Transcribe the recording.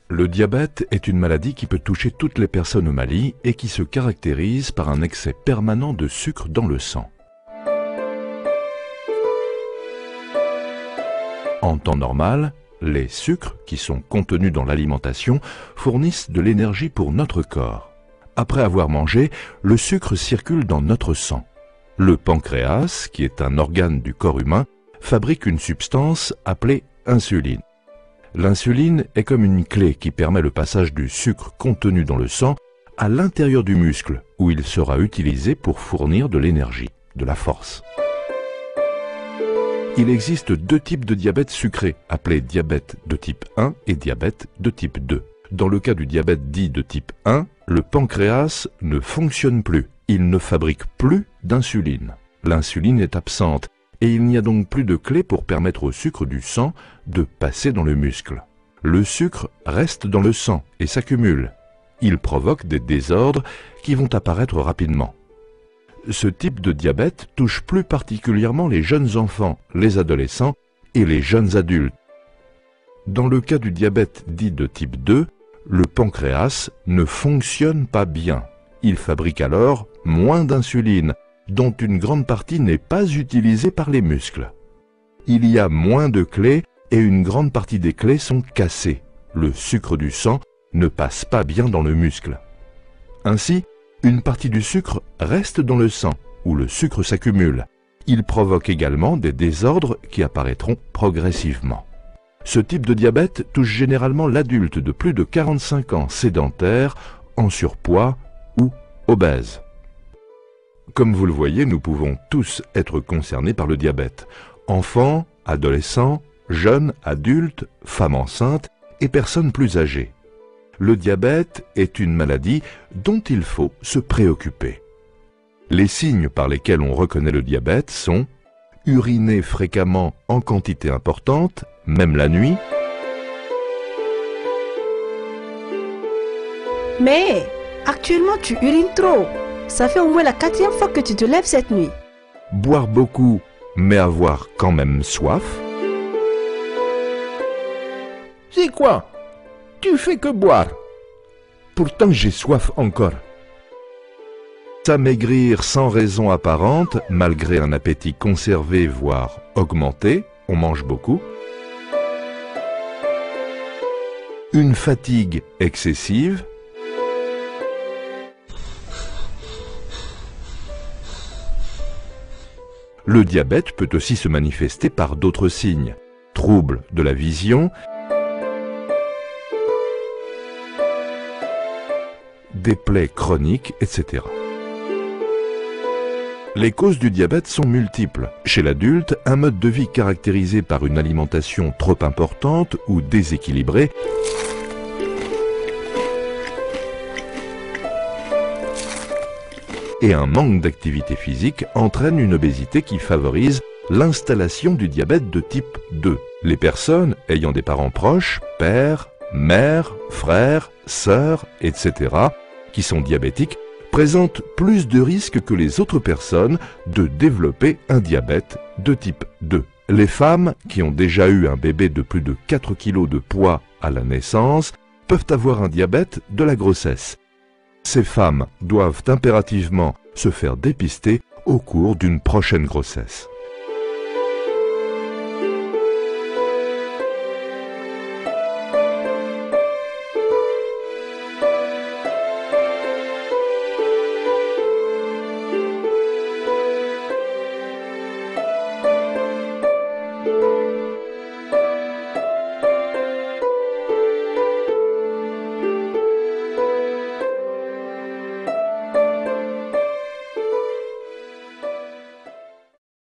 Le diabète est une maladie qui peut toucher toutes les personnes au Mali et qui se caractérise par un excès permanent de sucre dans le sang. En temps normal, les sucres, qui sont contenus dans l'alimentation, fournissent de l'énergie pour notre corps. Après avoir mangé, le sucre circule dans notre sang. Le pancréas, qui est un organe du corps humain, fabrique une substance appelée insuline. L'insuline est comme une clé qui permet le passage du sucre contenu dans le sang à l'intérieur du muscle, où il sera utilisé pour fournir de l'énergie, de la force. Il existe deux types de diabète sucré, appelés diabète de type 1 et diabète de type 2. Dans le cas du diabète dit de type 1, le pancréas ne fonctionne plus. Il ne fabrique plus d'insuline. L'insuline est absente et il n'y a donc plus de clé pour permettre au sucre du sang de passer dans le muscle. Le sucre reste dans le sang et s'accumule. Il provoque des désordres qui vont apparaître rapidement. Ce type de diabète touche plus particulièrement les jeunes enfants, les adolescents et les jeunes adultes. Dans le cas du diabète dit de type 2, le pancréas ne fonctionne pas bien. Il fabrique alors moins d'insuline, dont une grande partie n'est pas utilisée par les muscles. Il y a moins de clés et une grande partie des clés sont cassées. Le sucre du sang ne passe pas bien dans le muscle. Ainsi, une partie du sucre reste dans le sang, où le sucre s'accumule. Il provoque également des désordres qui apparaîtront progressivement. Ce type de diabète touche généralement l'adulte de plus de 45 ans sédentaire, en surpoids ou obèse. Comme vous le voyez, nous pouvons tous être concernés par le diabète. Enfants, adolescents, jeunes, adultes, femmes enceintes et personnes plus âgées. Le diabète est une maladie dont il faut se préoccuper. Les signes par lesquels on reconnaît le diabète sont uriner fréquemment en quantité importante, même la nuit. Mais actuellement tu urines trop. Ça fait au moins la 4e fois que tu te lèves cette nuit. Boire beaucoup, mais avoir quand même soif. C'est quoi? Tu fais que boire. Pourtant j'ai soif encore. S'amaigrir sans raison apparente, malgré un appétit conservé, voire augmenté, on mange beaucoup. Une fatigue excessive. Le diabète peut aussi se manifester par d'autres signes. Troubles de la vision, des plaies chroniques, etc. Les causes du diabète sont multiples. Chez l'adulte, un mode de vie caractérisé par une alimentation trop importante ou déséquilibrée, et un manque d'activité physique entraîne une obésité qui favorise l'installation du diabète de type 2. Les personnes ayant des parents proches, pères, mères, frères, sœurs, etc., qui sont diabétiques, présentent plus de risques que les autres personnes de développer un diabète de type 2. Les femmes qui ont déjà eu un bébé de plus de 4 kg de poids à la naissance peuvent avoir un diabète de la grossesse. Ces femmes doivent impérativement se faire dépister au cours d'une prochaine grossesse.